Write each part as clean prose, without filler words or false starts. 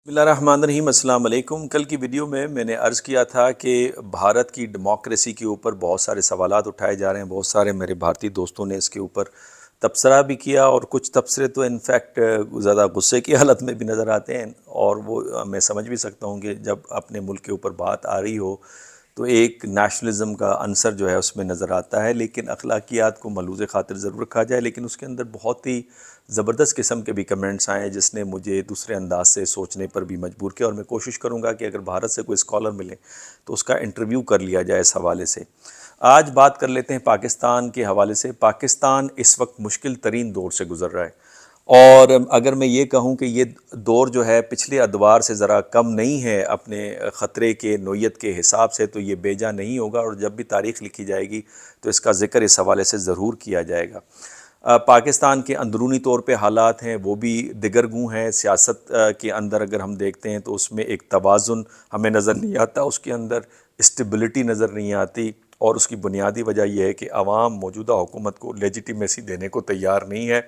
بسم اللہ الرحمن الرحیم، السلام علیکم۔ کل کی ویڈیو میں نے عرض کیا تھا کہ بھارت کی ڈیموکریسی کے اوپر بہت سارے سوالات اٹھائے جا رہے ہیں، بہت سارے میرے بھارتی دوستوں نے اس کے اوپر تبصرہ بھی کیا، اور کچھ تبصرے تو انفیکٹ زیادہ غصے کی حالت میں بھی نظر آتے ہیں، اور وہ میں سمجھ بھی سکتا ہوں کہ جب اپنے ملک کے اوپر بات آ رہی ہو تو ایک نیشنلزم کا عنصر جو ہے اس میں نظر آتا ہے، لیکن اخلاقیات کو ملحوظ خاطر ضرور رکھا جائے۔ لیکن اس کے اندر بہت ہی زبردست قسم کے بھی کمنٹس آئے جس نے مجھے دوسرے انداز سے سوچنے پر بھی مجبور کیا، اور میں کوشش کروں گا کہ اگر بھارت سے کوئی اسکالر ملے تو اس کا انٹرویو کر لیا جائے اس حوالے سے۔ آج بات کر لیتے ہیں پاکستان کے حوالے سے۔ پاکستان اس وقت مشکل ترین دور سے گزر رہا ہے، اور اگر میں یہ کہوں کہ یہ دور جو ہے پچھلے ادوار سے ذرا کم نہیں ہے اپنے خطرے کے نوعیت کے حساب سے، تو یہ بیجا نہیں ہوگا، اور جب بھی تاریخ لکھی جائے گی تو اس کا ذکر اس حوالے سے ضرور کیا جائے گا۔ پاکستان کے اندرونی طور پہ حالات ہیں وہ بھی دگرگوں ہیں۔ سیاست کے اندر اگر ہم دیکھتے ہیں تو اس میں ایک توازن ہمیں نظر نہیں آتا، اس کے اندر اسٹیبلٹی نظر نہیں آتی، اور اس کی بنیادی وجہ یہ ہے کہ عوام موجودہ حکومت کو لیجیٹیمیسی دینے کو تیار نہیں ہے۔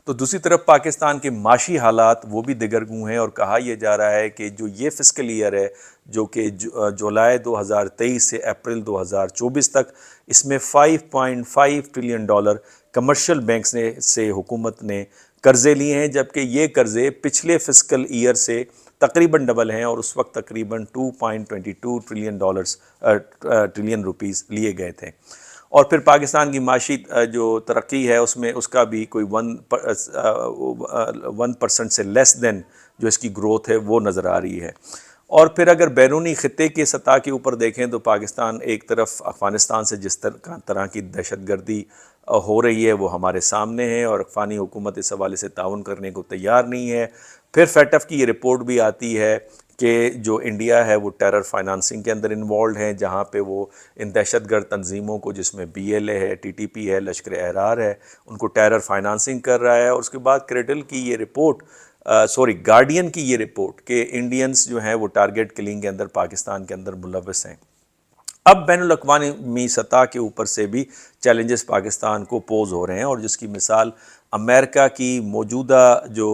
تو دوسری طرف پاکستان کے معاشی حالات وہ بھی دگرگوں ہیں، اور کہا یہ جا رہا ہے کہ جو یہ فسکل ایئر ہے جو کہ جولائی 2023 سے اپریل 2024 تک، اس میں $5.5 ٹریلین کمرشل بینکس سے حکومت نے قرضے لیے ہیں، جبکہ یہ قرضے پچھلے فسکل ایئر سے تقریباً ڈبل ہیں، اور اس وقت تقریباً $2.22 ٹریلین روپیز لیے گئے تھے۔ اور پھر پاکستان کی معاشی جو ترقی ہے اس میں اس کا بھی کوئی 1% سے لیس دین جو اس کی گروتھ ہے وہ نظر آ رہی ہے۔ اور پھر اگر بیرونی خطے کے سطح کے اوپر دیکھیں تو پاکستان ایک طرف افغانستان سے جس طرح کی دہشت گردی ہو رہی ہے وہ ہمارے سامنے ہے، اور افغانی حکومت اس حوالے سے تعاون کرنے کو تیار نہیں ہے۔ پھر فیٹف کی یہ رپورٹ بھی آتی ہے کہ جو انڈیا ہے وہ ٹیرر فائنانسنگ کے اندر انوالوڈ ہیں، جہاں پہ وہ ان دہشت گرد تنظیموں کو، جس میں BLA ہے، TTP ہے، لشکر احرار ہے، ان کو ٹیرر فائنانسنگ کر رہا ہے۔ اور اس کے بعد کریڈل کی یہ رپورٹ گارڈین کی یہ رپورٹ کہ انڈینز جو ہیں وہ ٹارگٹ کلنگ کے اندر پاکستان کے اندر ملوث ہیں۔ اب بین الاقوامی سطح کے اوپر سے بھی چیلنجز پاکستان کو پوز ہو رہے ہیں، اور جس کی مثال امریکہ کی موجودہ جو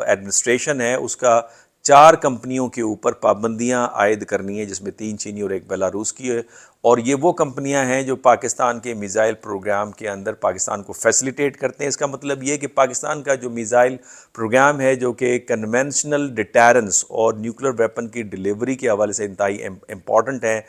ایڈمنسٹریشن ہے اس کا 4 کمپنیوں کے اوپر پابندیاں عائد کرنی ہے، جس میں 3 چینی اور 1 بیلاروس کی ہے، اور یہ وہ کمپنیاں ہیں جو پاکستان کے میزائل پروگرام کے اندر پاکستان کو فیسیلیٹیٹ کرتے ہیں۔ اس کا مطلب یہ کہ پاکستان کا جو میزائل پروگرام ہے جو کہ کنونشنل ڈیٹرنس اور نیوکلیر ویپن کی ڈیلیوری کے حوالے سے انتہائی امپورٹنٹ ہے،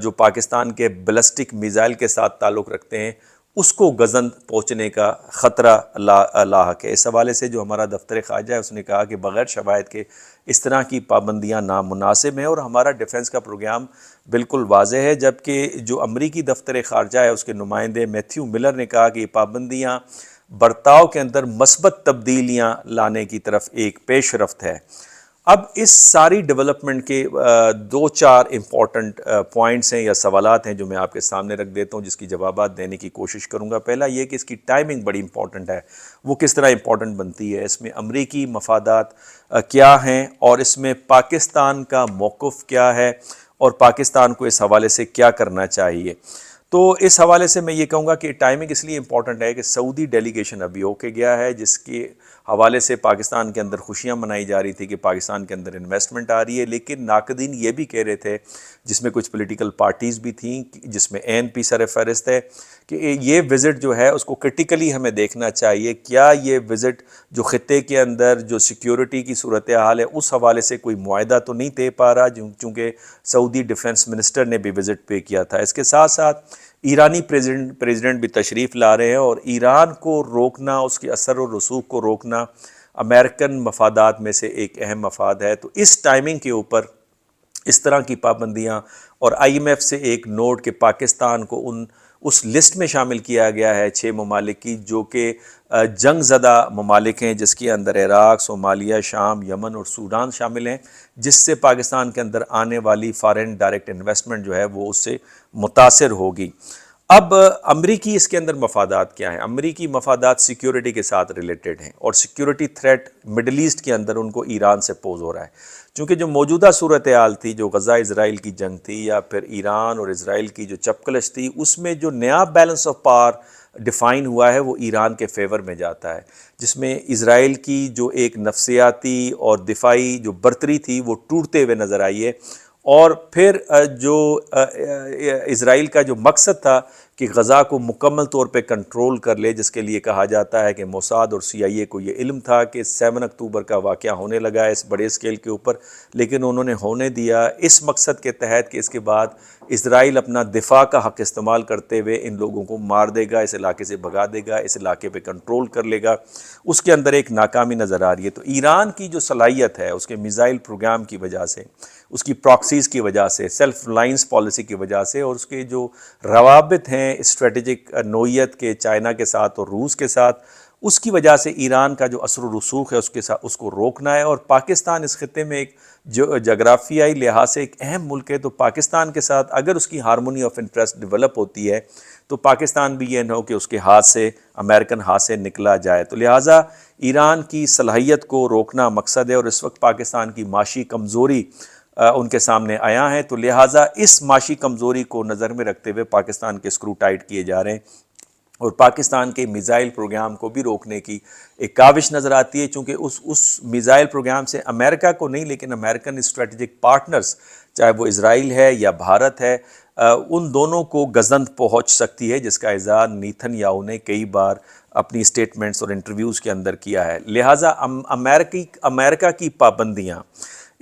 جو پاکستان کے بیلسٹک میزائل کے ساتھ تعلق رکھتے ہیں، اس کو گزند پہنچنے کا خطرہ لاحق ہے۔ اس حوالے سے جو ہمارا دفتر خارجہ ہے اس نے کہا کہ بغیر شواہد کے اس طرح کی پابندیاں نامناسب ہیں، اور ہمارا ڈیفنس کا پروگرام بالکل واضح ہے، جبکہ جو امریکی دفتر خارجہ ہے اس کے نمائندے میتھیو ملر نے کہا کہ یہ پابندیاں برتاؤ کے اندر مثبت تبدیلیاں لانے کی طرف ایک پیش رفت ہے۔ اب اس ساری ڈیولپمنٹ کے 2-4 امپورٹنٹ پوائنٹس ہیں یا سوالات ہیں جو میں آپ کے سامنے رکھ دیتا ہوں، جس کی جوابات دینے کی کوشش کروں گا۔ پہلا یہ کہ اس کی ٹائمنگ بڑی امپورٹنٹ ہے، وہ کس طرح امپورٹنٹ بنتی ہے، اس میں امریکی مفادات کیا ہیں، اور اس میں پاکستان کا موقف کیا ہے، اور پاکستان کو اس حوالے سے کیا کرنا چاہیے۔ تو اس حوالے سے میں یہ کہوں گا کہ ٹائمنگ اس لیے امپورٹنٹ ہے کہ سعودی ڈیلیگیشن ابھی ہو کے گیا ہے، جس کے حوالے سے پاکستان کے اندر خوشیاں منائی جا رہی تھی کہ پاکستان کے اندر انویسٹمنٹ آ رہی ہے، لیکن ناقدین یہ بھی کہہ رہے تھے، جس میں کچھ پولیٹیکل پارٹیز بھی تھیں، جس میں ANP سر فہرست ہے، کہ یہ وزٹ جو ہے اس کو کرٹیکلی ہمیں دیکھنا چاہیے۔ کیا یہ وزٹ جو خطے کے اندر جو سیکیورٹی کی صورتحال ہے اس حوالے سے کوئی معاہدہ تو نہیں طے پا رہا، چونکہ سعودی ڈیفنس منسٹر نے بھی وزٹ پہ کیا تھا۔ اس کے ساتھ ساتھ ایرانی پریزیڈنٹ بھی تشریف لا رہے ہیں، اور ایران کو روکنا، اس کے اثر و رسوخ کو روکنا امریکن مفادات میں سے ایک اہم مفاد ہے۔ تو اس ٹائمنگ کے اوپر اس طرح کی پابندیاں، اور IMF سے ایک نوٹ کہ پاکستان کو اس لسٹ میں شامل کیا گیا ہے 6 ممالک کی جو کہ جنگ زدہ ممالک ہیں، جس کے اندر عراق، صومالیہ، شام، یمن اور سوڈان شامل ہیں، جس سے پاکستان کے اندر آنے والی فارن ڈائریکٹ انویسٹمنٹ جو ہے وہ اس سے متاثر ہوگی۔ اب امریکی اس کے اندر مفادات کیا ہیں؟ امریکی مفادات سیکیورٹی کے ساتھ ریلیٹڈ ہیں، اور سیکیورٹی تھریٹ مڈل ایسٹ کے اندر ان کو ایران سے پوز ہو رہا ہے، چونکہ جو موجودہ صورتحال تھی، جو غزہ اسرائیل کی جنگ تھی، یا پھر ایران اور اسرائیل کی جو چپکلش تھی، اس میں جو نیا بیلنس آف پاور ڈیفائن ہوا ہے وہ ایران کے فیور میں جاتا ہے، جس میں اسرائیل کی جو ایک نفسیاتی اور دفاعی جو برتری تھی وہ ٹوٹتے ہوئے نظر آئی ہے، اور پھر جو اسرائیل کا جو مقصد تھا کہ غزہ کو مکمل طور پہ کنٹرول کر لے، جس کے لیے کہا جاتا ہے کہ موساد اور CIA کو یہ علم تھا کہ 7 اکتوبر کا واقعہ ہونے لگا ہے اس بڑے اسکیل کے اوپر، لیکن انہوں نے ہونے دیا اس مقصد کے تحت کہ اس کے بعد اسرائیل اپنا دفاع کا حق استعمال کرتے ہوئے ان لوگوں کو مار دے گا، اس علاقے سے بھگا دے گا، اس علاقے پہ کنٹرول کر لے گا۔ اس کے اندر ایک ناکامی نظر آ رہی ہے۔ تو ایران کی جو صلاحیت ہے اس کے میزائل پروگرام کی وجہ سے، اس کی پراکسیز کی وجہ سے، سیلف ریلائنس پالیسی کی وجہ سے، اور اس کے جو روابط ہیں اسٹریٹجک نوعیت کے چائنا کے ساتھ اور روس کے ساتھ، اس کی وجہ سے ایران کا جو اثر و رسوخ ہے اس کے ساتھ اس کو روکنا ہے۔ اور پاکستان اس خطے میں ایک جو جغرافیائی لحاظ سے ایک اہم ملک ہے، تو پاکستان کے ساتھ اگر اس کی ہارمونی آف انٹرسٹ ڈیولپ ہوتی ہے تو پاکستان بھی یہ نہ ہو کہ اس کے ہاتھ سے، امریکن ہاتھ سے نکلا جائے۔ تو لہٰذا ایران کی صلاحیت کو روکنا مقصد ہے، اور اس وقت پاکستان کی معاشی کمزوری ان کے سامنے آیا ہے، تو لہٰذا اس معاشی کمزوری کو نظر میں رکھتے ہوئے پاکستان کے اسکرو ٹائٹ کیے جا رہے ہیں، اور پاکستان کے میزائل پروگرام کو بھی روکنے کی ایک کاوش نظر آتی ہے، چونکہ اس میزائل پروگرام سے امریکہ کو نہیں لیکن امریکن اسٹریٹجک پارٹنرز، چاہے وہ اسرائیل ہے یا بھارت ہے، ان دونوں کو گزند پہنچ سکتی ہے، جس کا اظہار نیتن یاہو نے کئی بار اپنی اسٹیٹمنٹس اور انٹرویوز کے اندر کیا ہے۔ لہٰذا امریکہ کی پابندیاں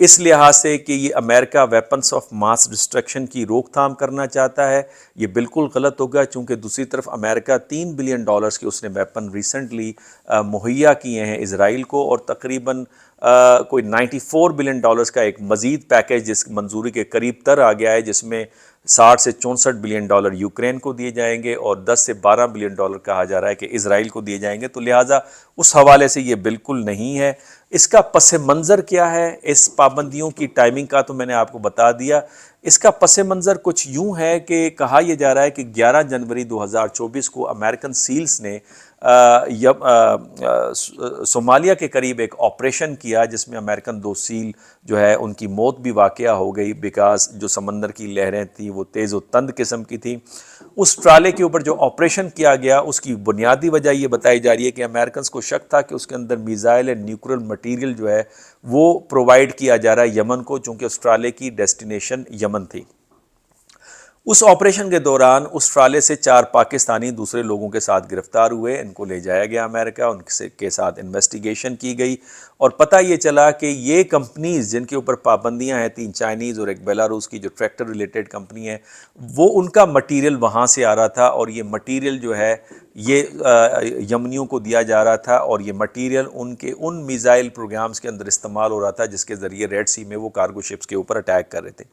اس لحاظ سے کہ یہ امریکہ ویپنس آف ماس ڈسٹرکشن کی روک تھام کرنا چاہتا ہے، یہ بالکل غلط ہوگا، چونکہ دوسری طرف امریکہ $3 بلین کی اس نے ویپن ریسنٹلی مہیا کیے ہیں اسرائیل کو، اور تقریباً کوئی $94 بلین کا ایک مزید پیکیج جس منظوری کے قریب تر آ گیا ہے، جس میں 60 سے 64 بلین ڈالر یوکرین کو دیے جائیں گے، اور 10 سے 12 بلین ڈالر کہا جا رہا ہے کہ اسرائیل کو دیے جائیں گے۔ تو لہٰذا اس حوالے سے یہ بالکل نہیں ہے۔ اس کا پس منظر کیا ہے اس پابندیوں کی ٹائمنگ کا تو میں نے آپ کو بتا دیا۔ اس کا پس منظر کچھ یوں ہے کہ کہا یہ جا رہا ہے کہ 11 جنوری 2024 کو امریکن سیلز نے صومالیہ کے قریب ایک آپریشن کیا، جس میں امریکن 2 سیل جو ہے ان کی موت بھی واقعہ ہو گئی، بیکاز جو سمندر کی لہریں تھیں وہ تیز و تند قسم کی تھیں۔ اس ٹرالے کے اوپر جو آپریشن کیا گیا اس کی بنیادی وجہ یہ بتائی جا رہی ہے کہ امریکنز کو شک تھا کہ اس کے اندر میزائل اینڈ نیوکلیئر مٹیریل جو ہے وہ پرووائڈ کیا جا رہا ہے یمن کو، چونکہ اس ٹرالے کی ڈیسٹینیشن یمن تھی۔ اس آپریشن کے دوران اس ٹرالے سے 4 پاکستانی دوسرے لوگوں کے ساتھ گرفتار ہوئے، ان کو لے جایا گیا امریکہ، ان کے ساتھ انویسٹیگیشن کی گئی، اور پتہ یہ چلا کہ یہ کمپنیز جن کے اوپر پابندیاں ہیں، 3 چائنیز اور ایک بیلاروس کی جو ٹریکٹر ریلیٹڈ کمپنی ہے، وہ ان کا مٹیریل وہاں سے آ رہا تھا، اور یہ مٹیریل جو ہے یہ یمنیوں کو دیا جا رہا تھا، اور یہ مٹیریل ان میزائل پروگرامز کے اندر استعمال ہو رہا تھا جس کے ذریعے ریڈ سی میں وہ کارگو شپس کے اوپر اٹیک کر رہے تھے۔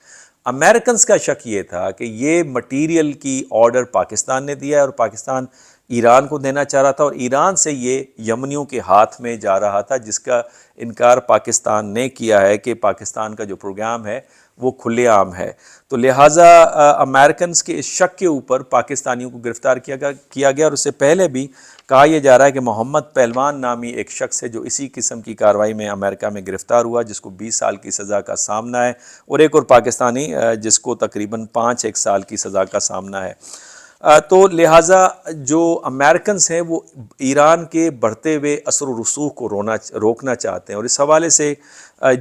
امریکنز کا شک یہ تھا کہ یہ مٹیریل کی آرڈر پاکستان نے دیا ہے، اور پاکستان ایران کو دینا چاہ رہا تھا، اور ایران سے یہ یمنیوں کے ہاتھ میں جا رہا تھا، جس کا انکار پاکستان نے کیا ہے کہ پاکستان کا جو پروگرام ہے وہ کھلے عام ہے۔ تو لہٰذا امریکنز کے اس شک کے اوپر پاکستانیوں کو گرفتار کیا گیا، اور اس سے پہلے بھی کہا یہ جا رہا ہے کہ محمد پہلوان نامی ایک شخص ہے جو اسی قسم کی کارروائی میں امریکہ میں گرفتار ہوا، جس کو 20 سال کی سزا کا سامنا ہے، اور ایک اور پاکستانی جس کو تقریباً 5-1 سال کی سزا کا سامنا ہے۔ تو لہٰذا جو امریکنز ہیں وہ ایران کے بڑھتے ہوئے اثر و رسوخ کو روکنا چاہتے ہیں، اور اس حوالے سے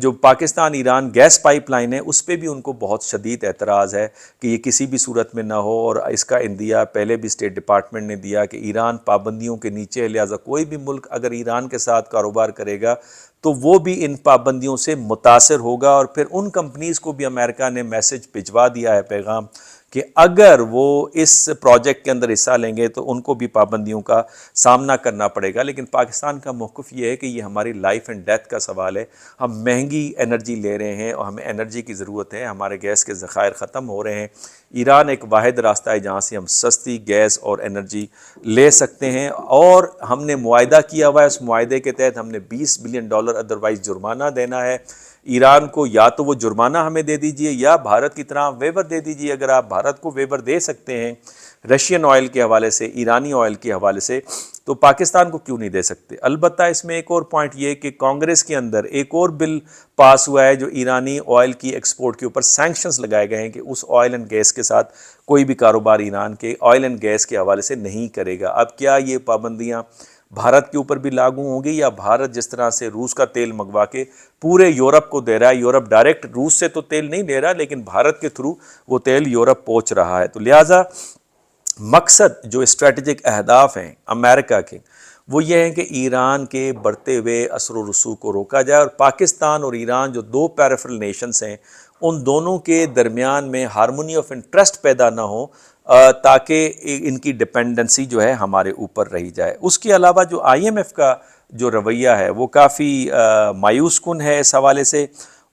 جو Pakistan Iran gas pipeline ہے اس پہ بھی ان کو بہت شدید اعتراض ہے کہ یہ کسی بھی صورت میں نہ ہو، اور اس کا اندیا پہلے بھی اسٹیٹ ڈپارٹمنٹ نے دیا کہ ایران پابندیوں کے نیچے ہے، لہٰذا کوئی بھی ملک اگر ایران کے ساتھ کاروبار کرے گا تو وہ بھی ان پابندیوں سے متاثر ہوگا۔ اور پھر ان کمپنیز کو بھی امریکہ نے میسج بھجوا دیا ہے، پیغام، کہ اگر وہ اس پروجیکٹ کے اندر حصہ لیں گے تو ان کو بھی پابندیوں کا سامنا کرنا پڑے گا۔ لیکن پاکستان کا موقف یہ ہے کہ یہ ہماری لائف اینڈ ڈیتھ کا سوال ہے، ہم مہنگی انرجی لے رہے ہیں اور ہمیں انرجی کی ضرورت ہے، ہمارے گیس کے ذخائر ختم ہو رہے ہیں، ایران ایک واحد راستہ ہے جہاں سے ہم سستی گیس اور انرجی لے سکتے ہیں، اور ہم نے معاہدہ کیا ہوا ہے، اس معاہدے کے تحت ہم نے $20 بلین ادروائز جرمانہ دینا ہے ایران کو، یا تو وہ جرمانہ ہمیں دے دیجئے یا بھارت کی طرح ویور دے دیجئے۔ اگر آپ بھارت کو ویور دے سکتے ہیں رشین آئل کے حوالے سے، ایرانی آئل کے حوالے سے، تو پاکستان کو کیوں نہیں دے سکتے؟ البتہ اس میں ایک اور پوائنٹ یہ کہ کانگریس کے اندر ایک اور بل پاس ہوا ہے جو ایرانی آئل کی ایکسپورٹ کے اوپر سینکشنز لگائے گئے ہیں کہ اس آئل اینڈ گیس کے ساتھ کوئی بھی کاروبار ایران کے آئل اینڈ گیس کے حوالے سے نہیں کرے گا۔ اب کیا یہ پابندیاں بھارت کے اوپر بھی لاگو ہوں گی، یا بھارت جس طرح سے روس کا تیل منگوا کے پورے یورپ کو دے رہا ہے، یورپ ڈائریکٹ روس سے تو تیل نہیں لے رہا لیکن بھارت کے تھرو وہ تیل یورپ پہنچ رہا ہے، تو لہٰذا مقصد جو اسٹریٹجک اہداف ہیں امریکہ کے وہ یہ ہیں کہ ایران کے بڑھتے ہوئے اثر و رسوخ کو روکا جائے، اور پاکستان اور ایران جو دو پیریفرل نیشنز ہیں ان دونوں کے درمیان میں ہارمونی آف انٹرسٹ پیدا نہ ہو تاکہ ان کی ڈپینڈنسی جو ہے ہمارے اوپر رہی جائے۔ اس کے علاوہ جو آئی ایم ایف کا جو رویہ ہے وہ کافی مایوس کن ہے اس حوالے سے،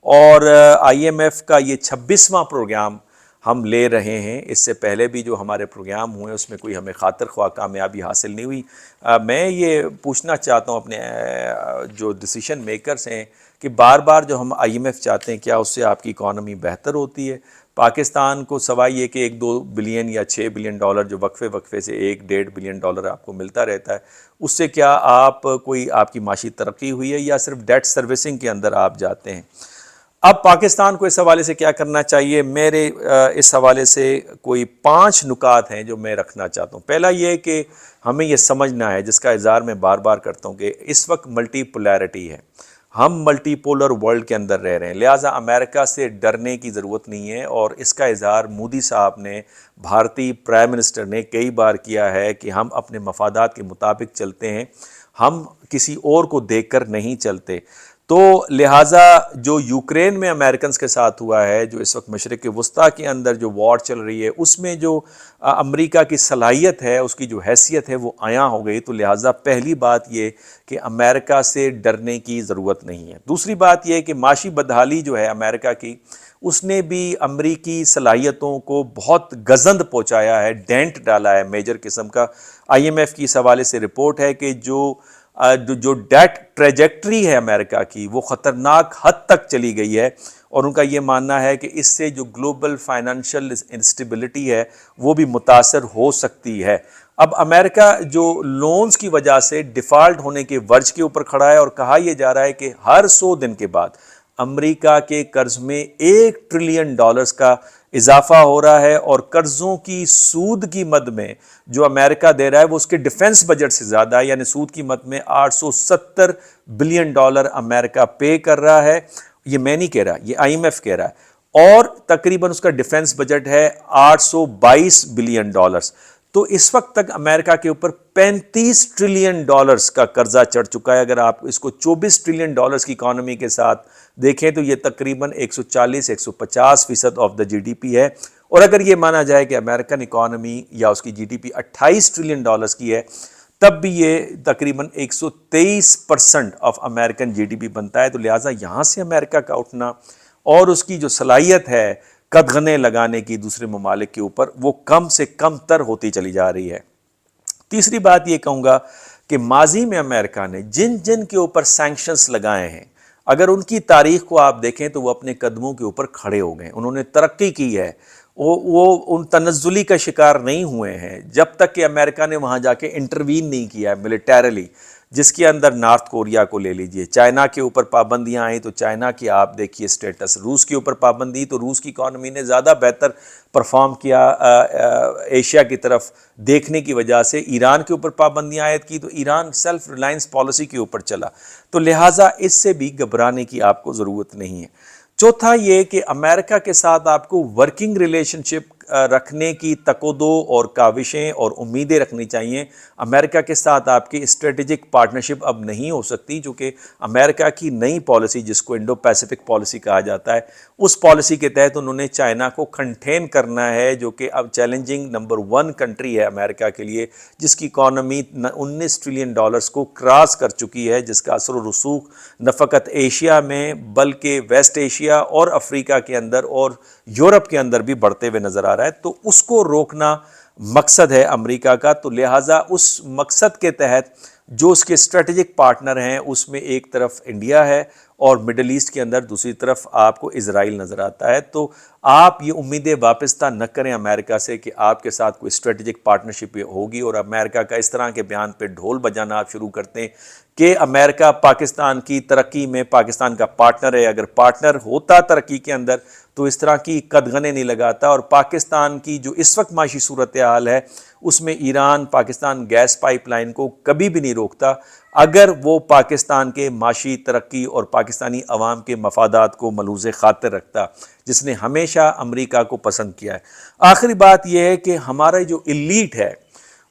اور آئی ایم ایف کا یہ 26واں پروگرام ہم لے رہے ہیں۔ اس سے پہلے بھی جو ہمارے پروگرام ہوئے اس میں کوئی ہمیں خاطر خواہ کامیابی حاصل نہیں ہوئی۔ میں یہ پوچھنا چاہتا ہوں اپنے جو ڈیسیشن میکرز ہیں کہ بار بار جو ہم آئی ایم ایف چاہتے ہیں کیا اس سے آپ کی اکانومی بہتر ہوتی ہے؟ پاکستان کو سوائے یہ کہ 1-2 بلین یا 6 بلین ڈالر جو وقفے سے 1-1.5 بلین ڈالر آپ کو ملتا رہتا ہے، اس سے کیا آپ کی معاشی ترقی ہوئی ہے، یا صرف ڈیٹ سروسنگ کے اندر آپ جاتے ہیں؟ اب پاکستان کو اس حوالے سے کیا کرنا چاہیے؟ میرے اس حوالے سے کوئی 5 نکات ہیں جو میں رکھنا چاہتا ہوں۔ پہلا یہ کہ ہمیں یہ سمجھنا ہے، جس کا اظہار میں بار بار کرتا ہوں، کہ اس وقت ملٹی پولیرٹی ہے، ہم ملٹی پولر ورلڈ کے اندر رہ رہے ہیں، لہٰذا امریکہ سے ڈرنے کی ضرورت نہیں ہے، اور اس کا اظہار مودی صاحب نے، بھارتی پرائم منسٹر نے کئی بار کیا ہے کہ ہم اپنے مفادات کے مطابق چلتے ہیں، ہم کسی اور کو دیکھ کر نہیں چلتے۔ تو لہٰذا جو یوکرین میں امریکنز کے ساتھ ہوا ہے، جو اس وقت مشرق وسطیٰ کے اندر جو وار چل رہی ہے، اس میں جو امریکہ کی صلاحیت ہے، اس کی جو حیثیت ہے وہ عیاں ہو گئی، تو لہٰذا پہلی بات یہ کہ امریکہ سے ڈرنے کی ضرورت نہیں ہے۔ دوسری بات یہ کہ معاشی بدحالی جو ہے امریکہ کی، اس نے بھی امریکی صلاحیتوں کو بہت گزند پہنچایا ہے، ڈینٹ ڈالا ہے میجر قسم کا۔ آئی ایم ایف کی اس حوالے سے رپورٹ ہے کہ جو ڈیٹ ٹریجیکٹری ہے امریکہ کی وہ خطرناک حد تک چلی گئی ہے، اور ان کا یہ ماننا ہے کہ اس سے جو گلوبل فائنینشیل انسٹیبلٹی ہے وہ بھی متاثر ہو سکتی ہے۔ اب امریکہ جو لونز کی وجہ سے ڈیفالٹ ہونے کے ورج کے اوپر کھڑا ہے، اور کہا یہ جا رہا ہے کہ ہر 100 دن کے بعد امریکہ کے قرض میں $1 ٹریلین کا اضافہ ہو رہا ہے، اور قرضوں کی سود کی مد میں جو امریکہ دے رہا ہے وہ اس کے ڈیفنس بجٹ سے زیادہ ہے، یعنی سود کی مد میں $870 بلین امریکہ پے کر رہا ہے۔ یہ میں نہیں کہہ رہا، یہ آئی ایم ایف کہہ رہا ہے، اور تقریباً اس کا ڈیفنس بجٹ ہے $822 بلین۔ تو اس وقت تک امریکہ کے اوپر $35 ٹریلین کا قرضہ چڑھ چکا ہے۔ اگر آپ اس کو $24 ٹریلین کی اکانومی کے ساتھ دیکھیں تو یہ تقریباً 140-150% آف دا جی ڈی پی ہے، اور اگر یہ مانا جائے کہ امریکن اکانومی یا اس کی جی ڈی پی $28 ٹریلین کی ہے، تب بھی یہ تقریباً 123% of American G D P بنتا ہے۔ تو لہٰذا یہاں سے امریکہ کا اٹھنا اور اس کی جو صلاحیت ہے قدغنے لگانے کی دوسرے ممالک کے اوپر، وہ کم سے کم تر ہوتی چلی جا رہی ہے۔ تیسری بات یہ کہوں گا کہ ماضی میں امریکہ نے جن کے اوپر سینکشنز لگائے ہیں، اگر ان کی تاریخ کو آپ دیکھیں تو وہ اپنے قدموں کے اوپر کھڑے ہو گئے، انہوں نے ترقی کی ہے، وہ ان تنزلی کا شکار نہیں ہوئے ہیں، جب تک کہ امریکہ نے وہاں جا کے انٹروین نہیں کیا ہے ملیٹریلی، جس کے اندر نارتھ کوریا کو لے لیجئے، چائنا کے اوپر پابندیاں آئیں تو چائنا کی آپ دیکھیے سٹیٹس، روس کے اوپر پابندی تو روس کی اکانومی نے زیادہ بہتر پرفارم کیا ایشیا کی طرف دیکھنے کی وجہ سے، ایران کے اوپر پابندیاں عائد کی تو ایران سیلف ریلائنس پالیسی کے اوپر چلا، تو لہٰذا اس سے بھی گھبرانے کی آپ کو ضرورت نہیں ہے۔ چوتھا یہ کہ امریکہ کے ساتھ آپ کو ورکنگ ریلیشن شپ رکھنے کی تقدو اور کاوشیں اور امیدیں رکھنی چاہیے۔ امریکہ کے ساتھ آپ کی اسٹریٹجک پارٹنرشپ اب نہیں ہو سکتی، چونکہ امریکہ کی نئی پالیسی جس کو انڈو پیسفک پالیسی کہا جاتا ہے، اس پالیسی کے تحت انہوں نے چائنا کو کنٹین کرنا ہے، جو کہ اب چیلنجنگ نمبر 1 کنٹری ہے امریکہ کے لیے، جس کی اکانومی $19 ٹریلین کو کراس کر چکی ہے، جس کا اثر و رسوخ نہ فقط ایشیا میں بلکہ ویسٹ ایشیا اور افریقہ کے اندر اور یورپ کے اندر بھی بڑھتے ہوئے نظر آ رہا ہے۔ تو اس کو روکنا مقصد ہے امریکہ کا، تو لہٰذا اس مقصد کے تحت جو اس کے اسٹریٹجک پارٹنر ہیں اس میں ایک طرف انڈیا ہے اور مڈل ایسٹ کے اندر دوسری طرف آپ کو اسرائیل نظر آتا ہے۔ تو آپ یہ امیدیں وابستہ نہ کریں امریکہ سے کہ آپ کے ساتھ کوئی اسٹریٹجک پارٹنرشپ ہوگی، اور امریکہ کا اس طرح کے بیان پہ ڈھول بجانا آپ شروع کرتے ہیں کہ امریکہ پاکستان کی ترقی میں پاکستان کا پارٹنر ہے۔ اگر پارٹنر ہوتا ترقی کے اندر تو اس طرح کی قدغنیں نہیں لگاتا، اور پاکستان کی جو اس وقت معاشی صورتحال ہے اس میں Iran Pakistan gas pipeline کو کبھی بھی نہیں روکتا اگر وہ پاکستان کے معاشی ترقی اور پاکستانی عوام کے مفادات کو ملحوظ خاطر رکھتا، جس نے ہمیشہ امریکہ کو پسند کیا ہے۔ آخری بات یہ ہے کہ ہمارا جو ایلیٹ ہے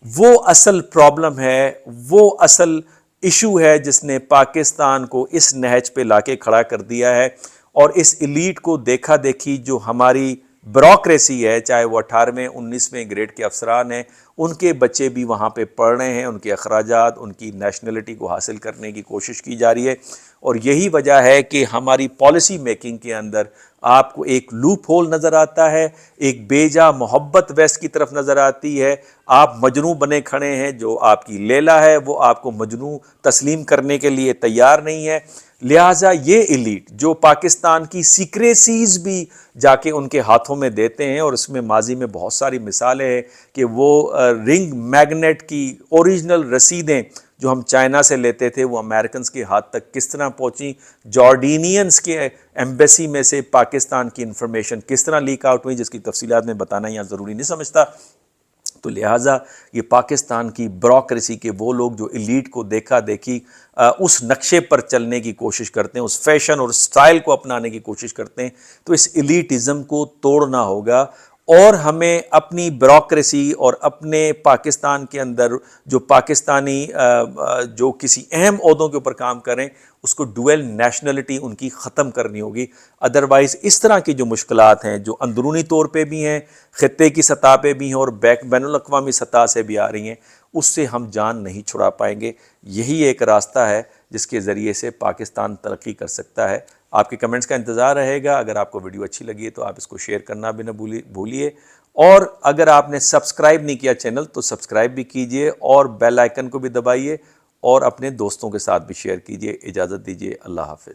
وہ اصل پرابلم ہے، وہ اصل ایشو ہے جس نے پاکستان کو اس نہج پہ لا کے کھڑا کر دیا ہے، اور اس ایلیٹ کو دیکھا دیکھی جو ہماری بیوروکریسی ہے، چاہے وہ 18ویں 19ویں گریڈ کے افسران ہیں، ان کے بچے بھی وہاں پہ پڑھ رہے ہیں، ان کے اخراجات، ان کی نیشنلٹی کو حاصل کرنے کی کوشش کی جا رہی ہے، اور یہی وجہ ہے کہ ہماری پالیسی میکنگ کے اندر آپ کو ایک لوپ ہول نظر آتا ہے، ایک بے جا محبت ویسٹ کی طرف نظر آتی ہے۔ آپ مجنوں بنے کھڑے ہیں، جو آپ کی لیلا ہے وہ آپ کو مجنوں تسلیم کرنے کے لیے تیار نہیں ہے۔ لہٰذا یہ ایلیٹ جو پاکستان کی سیکریسیز بھی جا کے ان کے ہاتھوں میں دیتے ہیں، اور اس میں ماضی میں بہت ساری مثالیں ہیں کہ وہ رنگ میگنیٹ کی اوریجنل رسیدیں جو ہم چائنا سے لیتے تھے وہ امریکنز کے ہاتھ تک کس طرح پہنچیں، جارڈینینز کے ایمبیسی میں سے پاکستان کی انفارمیشن کس طرح لیک آؤٹ ہوئی، جس کی تفصیلات میں بتانا یہاں ضروری نہیں سمجھتا۔ تو لہٰذا یہ پاکستان کی بیوروکریسی کے وہ لوگ جو ایلیٹ کو دیکھا دیکھی اس نقشے پر چلنے کی کوشش کرتے ہیں، اس فیشن اور سٹائل کو اپنانے کی کوشش کرتے ہیں، تو اس ایلیٹزم کو توڑنا ہوگا، اور ہمیں اپنی بیوروکریسی اور اپنے پاکستان کے اندر جو پاکستانی جو کسی اہم عہدوں کے اوپر کام کریں اس کو ڈویل نیشنلٹی ان کی ختم کرنی ہوگی۔ ادروائز اس طرح کی جو مشکلات ہیں جو اندرونی طور پہ بھی ہیں، خطے کی سطح پہ بھی ہیں، اور بین الاقوامی سطح سے بھی آ رہی ہیں، اس سے ہم جان نہیں چھڑا پائیں گے۔ یہی ایک راستہ ہے جس کے ذریعے سے پاکستان ترقی کر سکتا ہے۔ آپ کے کمنٹس کا انتظار رہے گا۔ اگر آپ کو ویڈیو اچھی لگی ہے تو آپ اس کو شیئر کرنا بھی نہ بھولیے، اور اگر آپ نے سبسکرائب نہیں کیا چینل تو سبسکرائب بھی کیجئے، اور بیل آئیکن کو بھی دبائیے، اور اپنے دوستوں کے ساتھ بھی شیئر کیجئے۔ اجازت دیجئے، اللہ حافظ۔